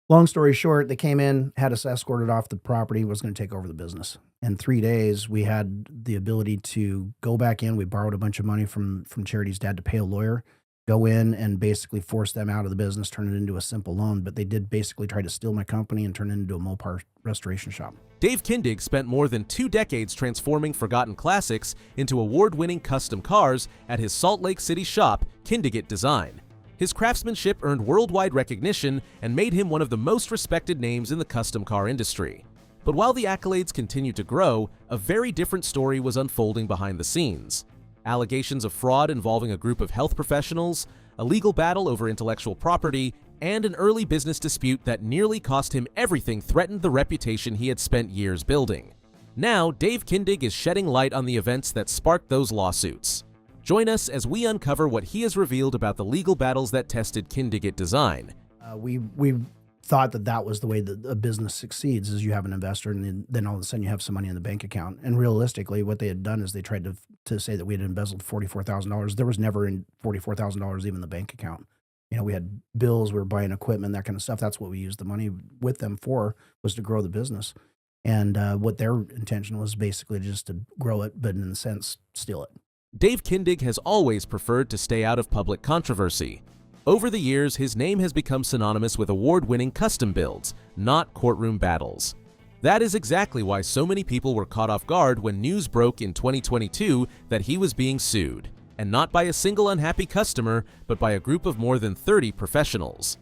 Long story short, they came in, had us escorted off the property, was gonna take over the business. In 3 days, we had the ability to go back in. We borrowed a bunch of money from Charity's dad to pay a lawyer, go in and basically force them out of the business, turn it into a simple loan, but they did basically try to steal my company and turn it into a Mopar restoration shop. Dave Kindig spent more than 2 decades transforming forgotten classics into award-winning custom cars at his Salt Lake City shop, Kindig-It Design. His craftsmanship earned worldwide recognition and made him one of the most respected names in the custom car industry. But while the accolades continued to grow, a very different story was unfolding behind the scenes. Allegations of fraud involving a group of health professionals, a legal battle over intellectual property, and an early business dispute that nearly cost him everything threatened the reputation he had spent years building. Now, Dave Kindig is shedding light on the events that sparked those lawsuits. Join us as we uncover what he has revealed about the legal battles that tested Kindig-It Design. We thought that that was the way that a business succeeds, is you have an investor and then all of a sudden you have some money in the bank account. And realistically, what they had done is they tried to say that we had embezzled $44,000. There was never in $44,000 even in the bank account. You know, we had bills, we were buying equipment, that kind of stuff. That's what we used the money with them for, was to grow the business. And what their intention was basically just to grow it, but in a sense, steal it. Dave Kindig has always preferred to stay out of public controversy. Over the years, his name has become synonymous with award-winning custom builds, not courtroom battles. That is exactly why so many people were caught off guard when news broke in 2022 that he was being sued, and not by a single unhappy customer, but by a group of more than 30 professionals.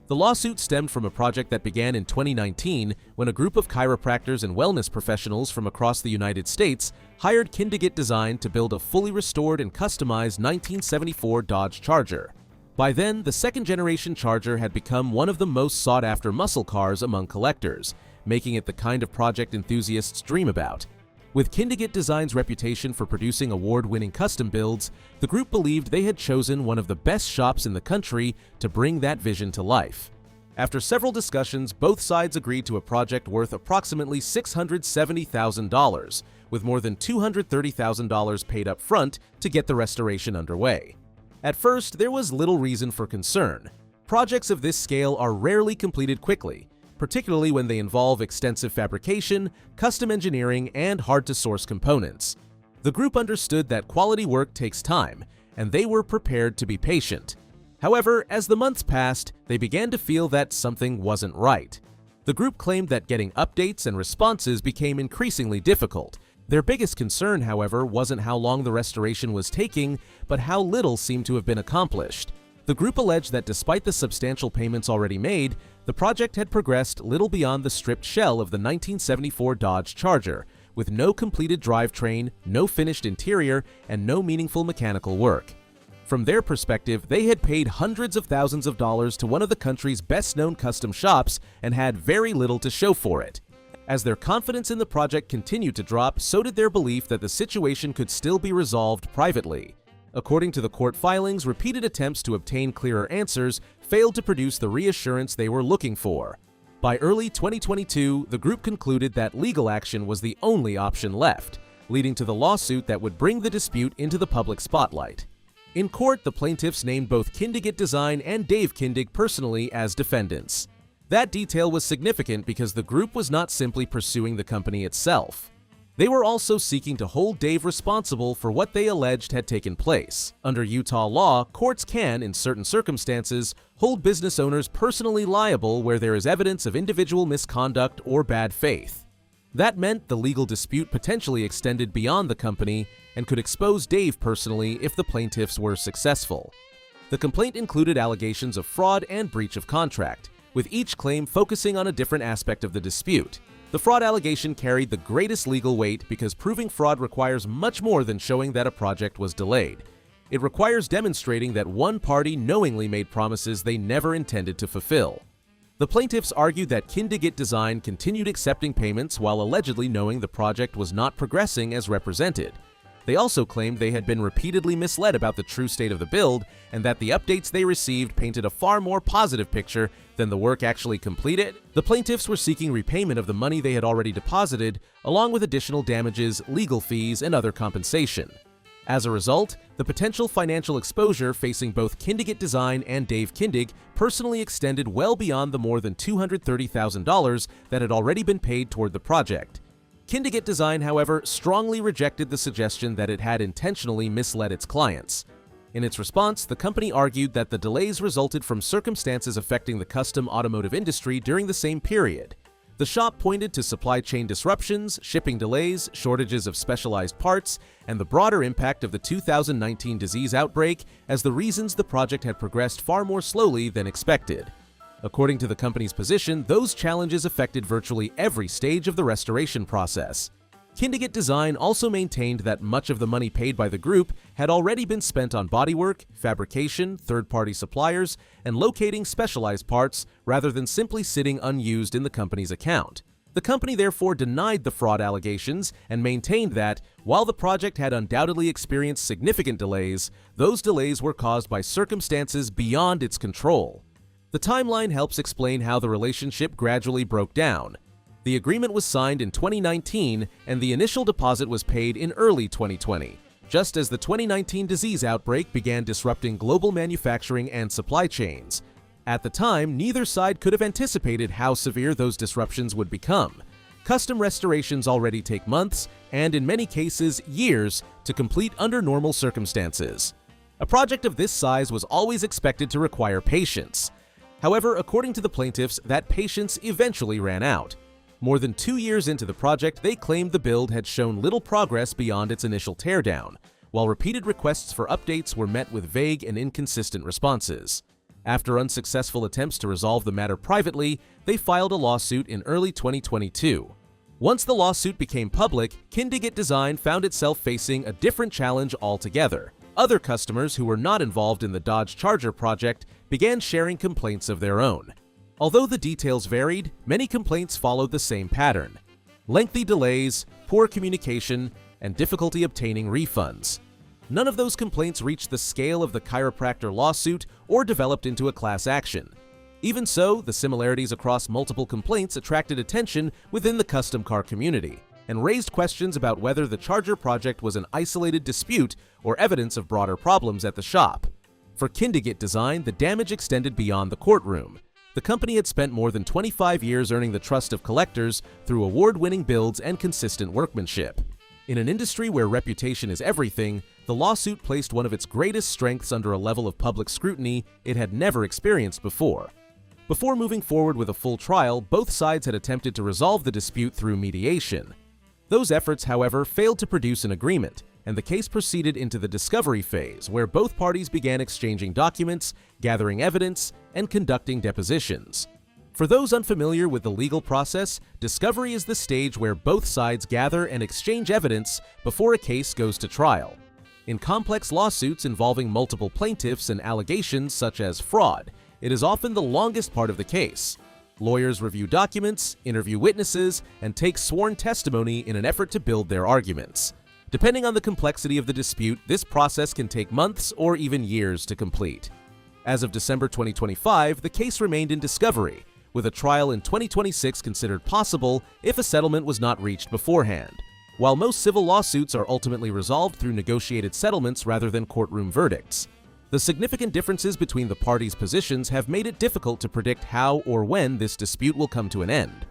The lawsuit stemmed from a project that began in 2019 when a group of chiropractors and wellness professionals from across the United States hired Kindig-It Design to build a fully restored and customized 1974 Dodge Charger. By then, the second-generation Charger had become one of the most sought-after muscle cars among collectors, making it the kind of project enthusiasts dream about. With Kindig-It Design's reputation for producing award-winning custom builds, the group believed they had chosen one of the best shops in the country to bring that vision to life. After several discussions, both sides agreed to a project worth approximately $670,000, with more than $230,000 paid up front to get the restoration underway. At first, there was little reason for concern. Projects of this scale are rarely completed quickly, particularly when they involve extensive fabrication, custom engineering, and hard-to-source components. The group understood that quality work takes time, and they were prepared to be patient. However, as the months passed, they began to feel that something wasn't right. The group claimed that getting updates and responses became increasingly difficult. Their biggest concern, however, wasn't how long the restoration was taking, but how little seemed to have been accomplished. The group alleged that despite the substantial payments already made, the project had progressed little beyond the stripped shell of the 1974 Dodge Charger, with no completed drivetrain, no finished interior, and no meaningful mechanical work. From their perspective, they had paid hundreds of thousands of dollars to one of the country's best-known custom shops and had very little to show for it. As their confidence in the project continued to drop, so did their belief that the situation could still be resolved privately. According to the court filings, repeated attempts to obtain clearer answers failed to produce the reassurance they were looking for. By early 2022, the group concluded that legal action was the only option left, leading to the lawsuit that would bring the dispute into the public spotlight. In court, the plaintiffs named both Kindig-It Design and Dave Kindig personally as defendants. That detail was significant because the group was not simply pursuing the company itself. They were also seeking to hold Dave responsible for what they alleged had taken place. Under Utah law, courts can, in certain circumstances, hold business owners personally liable where there is evidence of individual misconduct or bad faith. That meant the legal dispute potentially extended beyond the company and could expose Dave personally if the plaintiffs were successful. The complaint included allegations of fraud and breach of contract, with each claim focusing on a different aspect of the dispute. The fraud allegation carried the greatest legal weight because proving fraud requires much more than showing that a project was delayed. It requires demonstrating that one party knowingly made promises they never intended to fulfill. The plaintiffs argued that Kindig-It Design continued accepting payments while allegedly knowing the project was not progressing as represented. They also claimed they had been repeatedly misled about the true state of the build and that the updates they received painted a far more positive picture than the work actually completed. The plaintiffs were seeking repayment of the money they had already deposited, along with additional damages, legal fees, and other compensation. As a result, the potential financial exposure facing both Kindig-It Design and Dave Kindig personally extended well beyond the more than $230,000 that had already been paid toward the project. Kindig-It Design, however, strongly rejected the suggestion that it had intentionally misled its clients. In its response, the company argued that the delays resulted from circumstances affecting the custom automotive industry during the same period. The shop pointed to supply chain disruptions, shipping delays, shortages of specialized parts, and the broader impact of the 2019 disease outbreak as the reasons the project had progressed far more slowly than expected. According to the company's position, those challenges affected virtually every stage of the restoration process. Kindig-It Design also maintained that much of the money paid by the group had already been spent on bodywork, fabrication, third-party suppliers, and locating specialized parts rather than simply sitting unused in the company's account. The company therefore denied the fraud allegations and maintained that, while the project had undoubtedly experienced significant delays, those delays were caused by circumstances beyond its control. The timeline helps explain how the relationship gradually broke down. The agreement was signed in 2019, and the initial deposit was paid in early 2020, just as the 2019 disease outbreak began disrupting global manufacturing and supply chains. At the time, neither side could have anticipated how severe those disruptions would become. Custom restorations already take months, and in many cases, years, to complete under normal circumstances. A project of this size was always expected to require patience. However, according to the plaintiffs, that patience eventually ran out. More than 2 years into the project, they claimed the build had shown little progress beyond its initial teardown, while repeated requests for updates were met with vague and inconsistent responses. After unsuccessful attempts to resolve the matter privately, they filed a lawsuit in early 2022. Once the lawsuit became public, Kindig-It Design found itself facing a different challenge altogether. Other customers who were not involved in the Dodge Charger project began sharing complaints of their own. Although the details varied, many complaints followed the same pattern: lengthy delays, poor communication, and difficulty obtaining refunds. None of those complaints reached the scale of the chiropractor lawsuit or developed into a class action. Even so, the similarities across multiple complaints attracted attention within the custom car community and raised questions about whether the Charger project was an isolated dispute or evidence of broader problems at the shop. For Kindig-It Design, the damage extended beyond the courtroom. The company had spent more than 25 years earning the trust of collectors through award-winning builds and consistent workmanship. In an industry where reputation is everything, the lawsuit placed one of its greatest strengths under a level of public scrutiny it had never experienced before. Before moving forward with a full trial, both sides had attempted to resolve the dispute through mediation. Those efforts, however, failed to produce an agreement, and the case proceeded into the discovery phase, where both parties began exchanging documents, gathering evidence, and conducting depositions. For those unfamiliar with the legal process, discovery is the stage where both sides gather and exchange evidence before a case goes to trial. In complex lawsuits involving multiple plaintiffs and allegations such as fraud, it is often the longest part of the case. Lawyers review documents, interview witnesses, and take sworn testimony in an effort to build their arguments. Depending on the complexity of the dispute, this process can take months or even years to complete. As of December 2025, the case remained in discovery, with a trial in 2026 considered possible if a settlement was not reached beforehand. While most civil lawsuits are ultimately resolved through negotiated settlements rather than courtroom verdicts, the significant differences between the parties' positions have made it difficult to predict how or when this dispute will come to an end.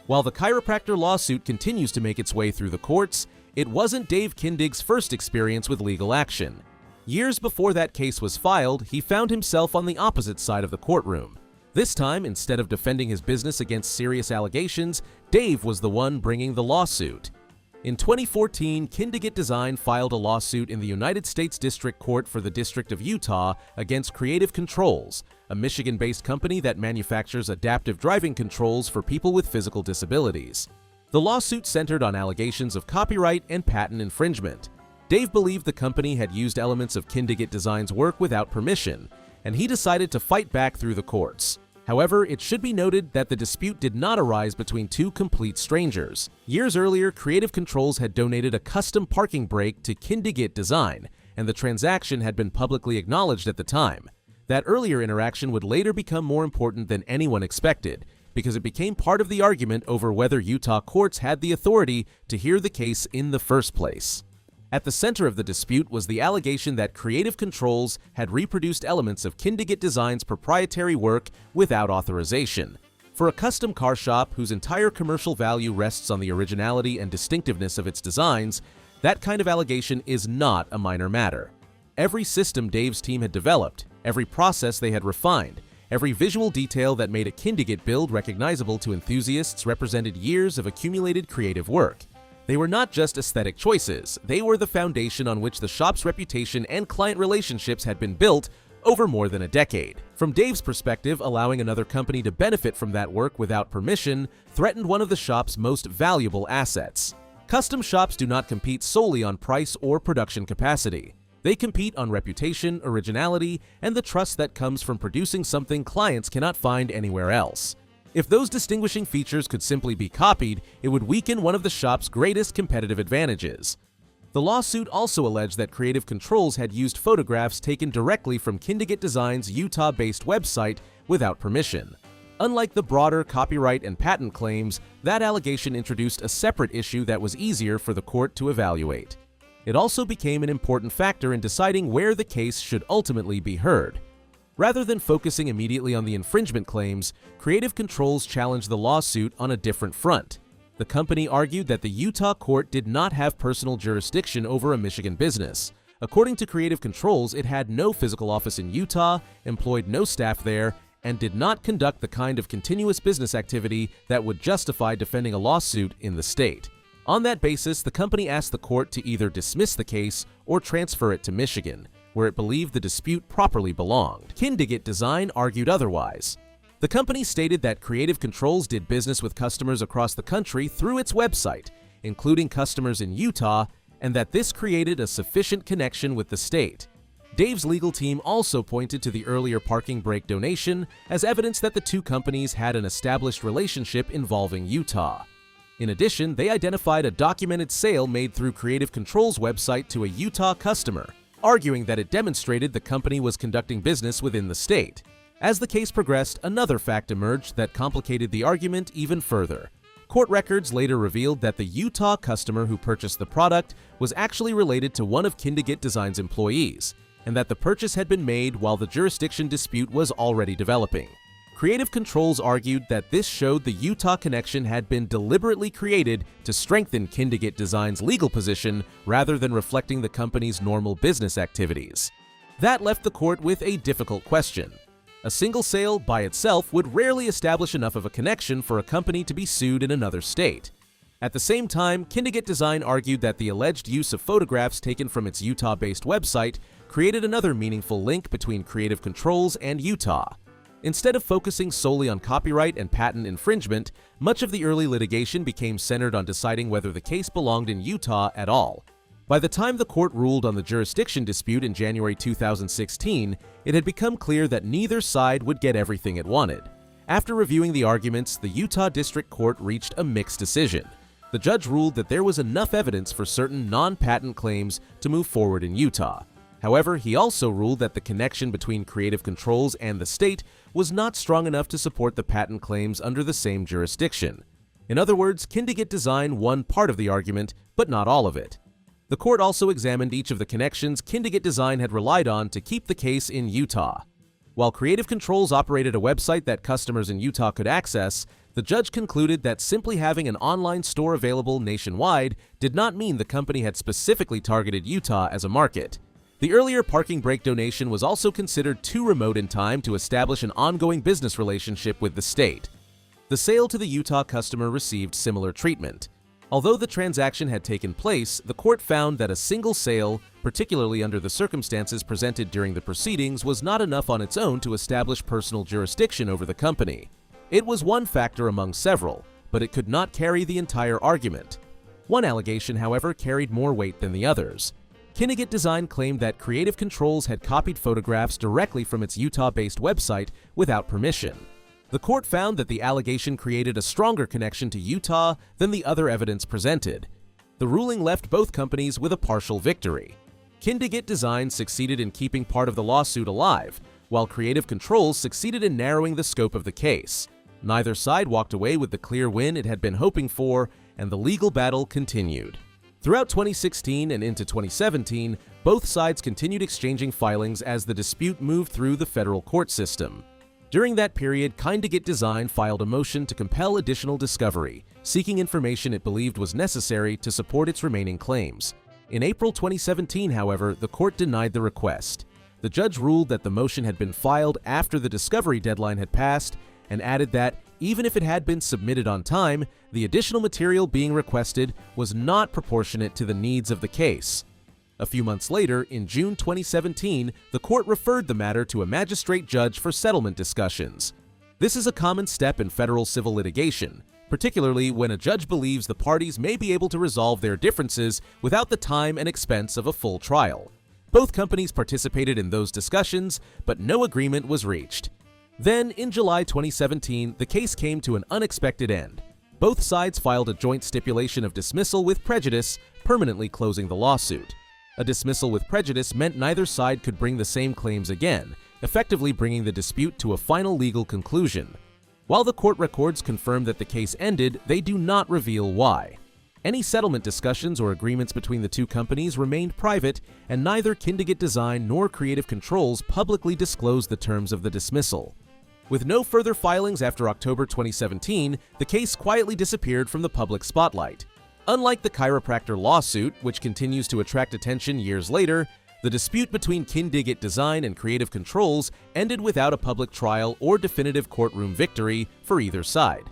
While the chiropractor lawsuit continues to make its way through the courts, it wasn't Dave Kindig's first experience with legal action. Years before that case was filed, he found himself on the opposite side of the courtroom. This time, instead of defending his business against serious allegations, Dave was the one bringing the lawsuit. In 2014, Kindig-It Design filed a lawsuit in the United States District Court for the District of Utah against Creative Controls, a Michigan-based company that manufactures adaptive driving controls for people with physical disabilities. The lawsuit centered on allegations of copyright and patent infringement. Dave believed the company had used elements of Kindig-It Design's work without permission, and he decided to fight back through the courts. However, it should be noted that the dispute did not arise between two complete strangers. Years earlier, Creative Controls had donated a custom parking brake to Kindig-It Design, and the transaction had been publicly acknowledged at the time. That earlier interaction would later become more important than anyone expected, because it became part of the argument over whether Utah courts had the authority to hear the case in the first place. At the center of the dispute was the allegation that Creative Controls had reproduced elements of Kindig-It Design's proprietary work without authorization. For a custom car shop whose entire commercial value rests on the originality and distinctiveness of its designs, that kind of allegation is not a minor matter. Every system Dave's team had developed, every process they had refined, every visual detail that made a Kindig-It build recognizable to enthusiasts represented years of accumulated creative work. They were not just aesthetic choices, they were the foundation on which the shop's reputation and client relationships had been built over more than a decade. From Dave's perspective, allowing another company to benefit from that work without permission threatened one of the shop's most valuable assets. Custom shops do not compete solely on price or production capacity. They compete on reputation, originality, and the trust that comes from producing something clients cannot find anywhere else. If those distinguishing features could simply be copied, it would weaken one of the shop's greatest competitive advantages. The lawsuit also alleged that Creative Controls had used photographs taken directly from Kindig-It Design's Utah-based website without permission. Unlike the broader copyright and patent claims, that allegation introduced a separate issue that was easier for the court to evaluate. It also became an important factor in deciding where the case should ultimately be heard. Rather than focusing immediately on the infringement claims, Creative Controls challenged the lawsuit on a different front. The company argued that the Utah court did not have personal jurisdiction over a Michigan business. According to Creative Controls, it had no physical office in Utah, employed no staff there, and did not conduct the kind of continuous business activity that would justify defending a lawsuit in the state. On that basis, the company asked the court to either dismiss the case or transfer it to Michigan, where it believed the dispute properly belonged. Kindig-It Design argued otherwise. The company stated that Creative Controls did business with customers across the country through its website, including customers in Utah, and that this created a sufficient connection with the state. Dave's legal team also pointed to the earlier parking brake donation as evidence that the two companies had an established relationship involving Utah. In addition, they identified a documented sale made through Creative Controls' website to a Utah customer, arguing that it demonstrated the company was conducting business within the state. As the case progressed, another fact emerged that complicated the argument even further. Court records later revealed that the Utah customer who purchased the product was actually related to one of Kindig-It Design's employees, and that the purchase had been made while the jurisdiction dispute was already developing. Creative Controls argued that this showed the Utah connection had been deliberately created to strengthen Kindig-It Design's legal position rather than reflecting the company's normal business activities. That left the court with a difficult question. A single sale by itself would rarely establish enough of a connection for a company to be sued in another state. At the same time, Kindig-It Design argued that the alleged use of photographs taken from its Utah-based website created another meaningful link between Creative Controls and Utah. Instead of focusing solely on copyright and patent infringement, much of the early litigation became centered on deciding whether the case belonged in Utah at all. By the time the court ruled on the jurisdiction dispute in January 2016, it had become clear that neither side would get everything it wanted. After reviewing the arguments, the Utah District Court reached a mixed decision. The judge ruled that there was enough evidence for certain non-patent claims to move forward in Utah. However, he also ruled that the connection between Creative Controls and the state was not strong enough to support the patent claims under the same jurisdiction. In other words, Kindig-It Design won part of the argument, but not all of it. The court also examined each of the connections Kindig-It Design had relied on to keep the case in Utah. While Creative Controls operated a website that customers in Utah could access, the judge concluded that simply having an online store available nationwide did not mean the company had specifically targeted Utah as a market. The earlier parking brake donation was also considered too remote in time to establish an ongoing business relationship with the state. The sale to the Utah customer received similar treatment. Although the transaction had taken place, the court found that a single sale, particularly under the circumstances presented during the proceedings, was not enough on its own to establish personal jurisdiction over the company. It was one factor among several, but it could not carry the entire argument. One allegation, however, carried more weight than the others. Kindig-It Design claimed that Creative Controls had copied photographs directly from its Utah-based website without permission. The court found that the allegation created a stronger connection to Utah than the other evidence presented. The ruling left both companies with a partial victory. Kindig-It Design succeeded in keeping part of the lawsuit alive, while Creative Controls succeeded in narrowing the scope of the case. Neither side walked away with the clear win it had been hoping for, and the legal battle continued. Throughout 2016 and into 2017, both sides continued exchanging filings as the dispute moved through the federal court system. During that period, Kindig-It Design filed a motion to compel additional discovery, seeking information it believed was necessary to support its remaining claims. In April 2017, however, the court denied the request. The judge ruled that the motion had been filed after the discovery deadline had passed and added that, even if it had been submitted on time, the additional material being requested was not proportionate to the needs of the case. A few months later, in June 2017, the court referred the matter to a magistrate judge for settlement discussions. This is a common step in federal civil litigation, particularly when a judge believes the parties may be able to resolve their differences without the time and expense of a full trial. Both companies participated in those discussions, but no agreement was reached. Then, in July 2017, the case came to an unexpected end. Both sides filed a joint stipulation of dismissal with prejudice, permanently closing the lawsuit. A dismissal with prejudice meant neither side could bring the same claims again, effectively bringing the dispute to a final legal conclusion. While the court records confirm that the case ended, they do not reveal why. Any settlement discussions or agreements between the two companies remained private, and neither Kindig-It Design nor Creative Controls publicly disclosed the terms of the dismissal. With no further filings after October 2017, the case quietly disappeared from the public spotlight. Unlike the chiropractor lawsuit, which continues to attract attention years later, the dispute between Kindig-It Design and Creative Controls ended without a public trial or definitive courtroom victory for either side.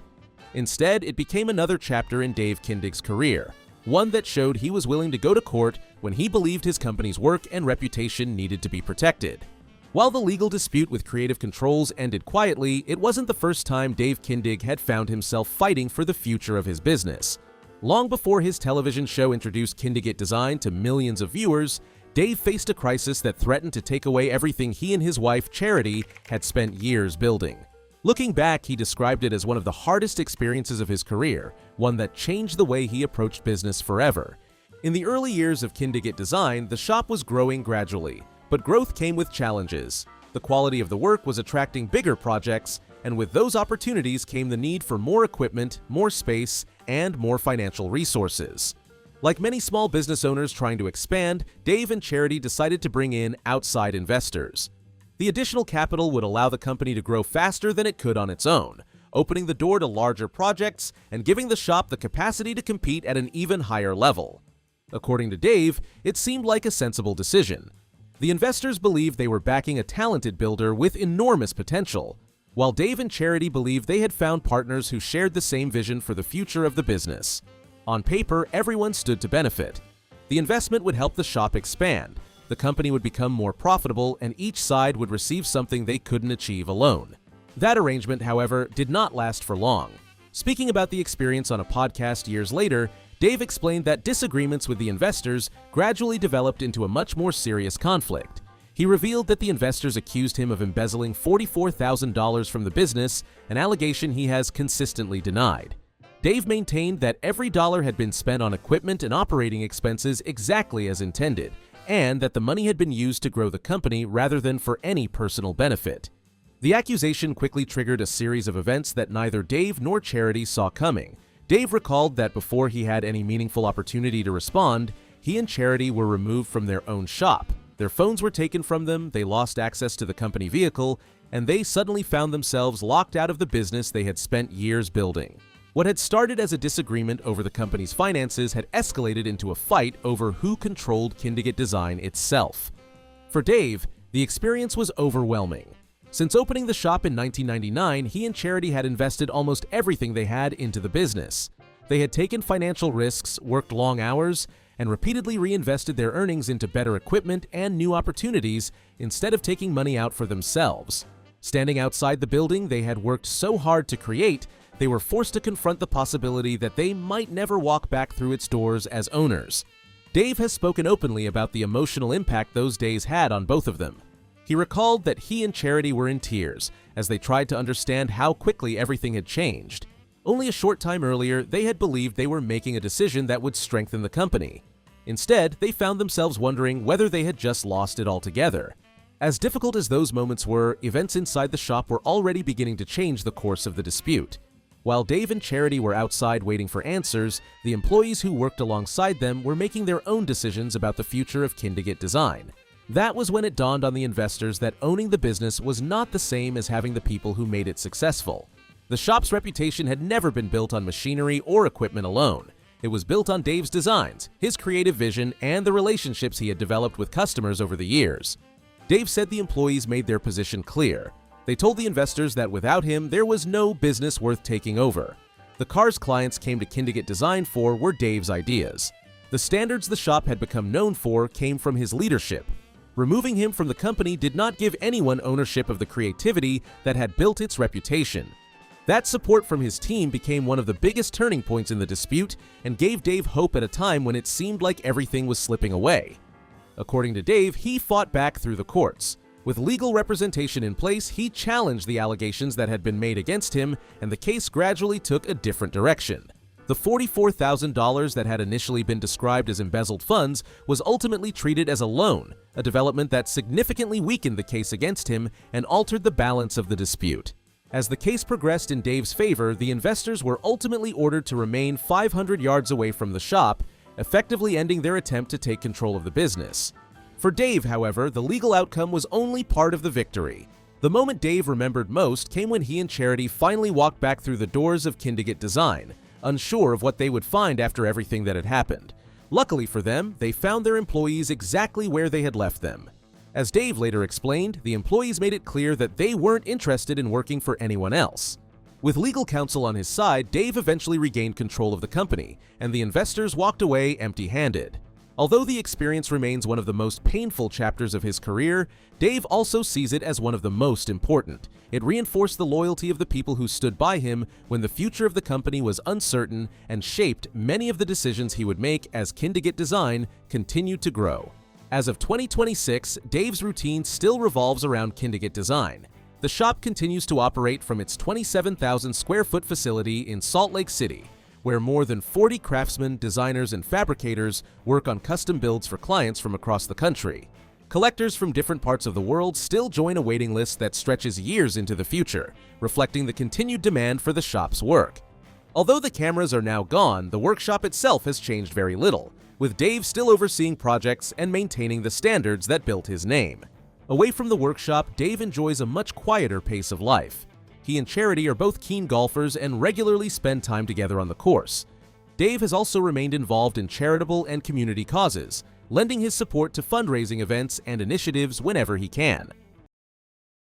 Instead, it became another chapter in Dave Kindig's career, one that showed he was willing to go to court when he believed his company's work and reputation needed to be protected. While the legal dispute with Creative Controls ended quietly, it wasn't the first time Dave Kindig had found himself fighting for the future of his business. Long before his television show introduced Kindig-It Design to millions of viewers, Dave faced a crisis that threatened to take away everything he and his wife, Charity, had spent years building. Looking back, he described it as one of the hardest experiences of his career, one that changed the way he approached business forever. In the early years of Kindig-It Design, the shop was growing gradually, but growth came with challenges. The quality of the work was attracting bigger projects, and with those opportunities came the need for more equipment, more space, and more financial resources. Like many small business owners trying to expand, Dave and Charity decided to bring in outside investors. The additional capital would allow the company to grow faster than it could on its own, opening the door to larger projects and giving the shop the capacity to compete at an even higher level. According to Dave, it seemed like a sensible decision. The investors believed they were backing a talented builder with enormous potential, while Dave and Charity believed they had found partners who shared the same vision for the future of the business. On paper, everyone stood to benefit. The investment would help the shop expand, the company would become more profitable, and each side would receive something they couldn't achieve alone. That arrangement, however, did not last for long. Speaking about the experience on a podcast years later, Dave explained that disagreements with the investors gradually developed into a much more serious conflict. He revealed that the investors accused him of embezzling $44,000 from the business, an allegation he has consistently denied. Dave maintained that every dollar had been spent on equipment and operating expenses exactly as intended, and that the money had been used to grow the company rather than for any personal benefit. The accusation quickly triggered a series of events that neither Dave nor Charity saw coming. Dave recalled that before he had any meaningful opportunity to respond, he and Charity were removed from their own shop. Their phones were taken from them, they lost access to the company vehicle, and they suddenly found themselves locked out of the business they had spent years building. What had started as a disagreement over the company's finances had escalated into a fight over who controlled Kindig-It Design itself. For Dave, the experience was overwhelming. Since opening the shop in 1999, he and Charity had invested almost everything they had into the business. They had taken financial risks, worked long hours, and repeatedly reinvested their earnings into better equipment and new opportunities instead of taking money out for themselves. Standing outside the building they had worked so hard to create, they were forced to confront the possibility that they might never walk back through its doors as owners. Dave has spoken openly about the emotional impact those days had on both of them. He recalled that he and Charity were in tears as they tried to understand how quickly everything had changed. Only a short time earlier, they had believed they were making a decision that would strengthen the company. Instead, they found themselves wondering whether they had just lost it altogether. As difficult as those moments were, events inside the shop were already beginning to change the course of the dispute. While Dave and Charity were outside waiting for answers, the employees who worked alongside them were making their own decisions about the future of Kindig-It Design. That was when it dawned on the investors that owning the business was not the same as having the people who made it successful. The shop's reputation had never been built on machinery or equipment alone. It was built on Dave's designs, his creative vision, and the relationships he had developed with customers over the years. Dave said the employees made their position clear. They told the investors that without him, there was no business worth taking over. The cars clients came to Kindig-It Design for were Dave's ideas. The standards the shop had become known for came from his leadership. Removing him from the company did not give anyone ownership of the creativity that had built its reputation. That support from his team became one of the biggest turning points in the dispute and gave Dave hope at a time when it seemed like everything was slipping away. According to Dave, he fought back through the courts. With legal representation in place, he challenged the allegations that had been made against him, and the case gradually took a different direction. The $44,000 that had initially been described as embezzled funds was ultimately treated as a loan, a development that significantly weakened the case against him and altered the balance of the dispute. As the case progressed in Dave's favor, the investors were ultimately ordered to remain 500 yards away from the shop, effectively ending their attempt to take control of the business. For Dave, however, the legal outcome was only part of the victory. The moment Dave remembered most came when he and Charity finally walked back through the doors of Kindig-It Design, unsure of what they would find after everything that had happened. Luckily for them, they found their employees exactly where they had left them. As Dave later explained, the employees made it clear that they weren't interested in working for anyone else. With legal counsel on his side, Dave eventually regained control of the company, and the investors walked away empty-handed. Although the experience remains one of the most painful chapters of his career, Dave also sees it as one of the most important. It reinforced the loyalty of the people who stood by him when the future of the company was uncertain and shaped many of the decisions he would make as Kindig-It Design continued to grow. As of 2026, Dave's routine still revolves around Kindig-It Design. The shop continues to operate from its 27,000 square foot facility in Salt Lake City, where more than 40 craftsmen, designers, and fabricators work on custom builds for clients from across the country. Collectors from different parts of the world still join a waiting list that stretches years into the future, reflecting the continued demand for the shop's work. Although the cameras are now gone, the workshop itself has changed very little, with Dave still overseeing projects and maintaining the standards that built his name. Away from the workshop, Dave enjoys a much quieter pace of life. He and Charity are both keen golfers and regularly spend time together on the course. Dave has also remained involved in charitable and community causes, lending his support to fundraising events and initiatives whenever he can.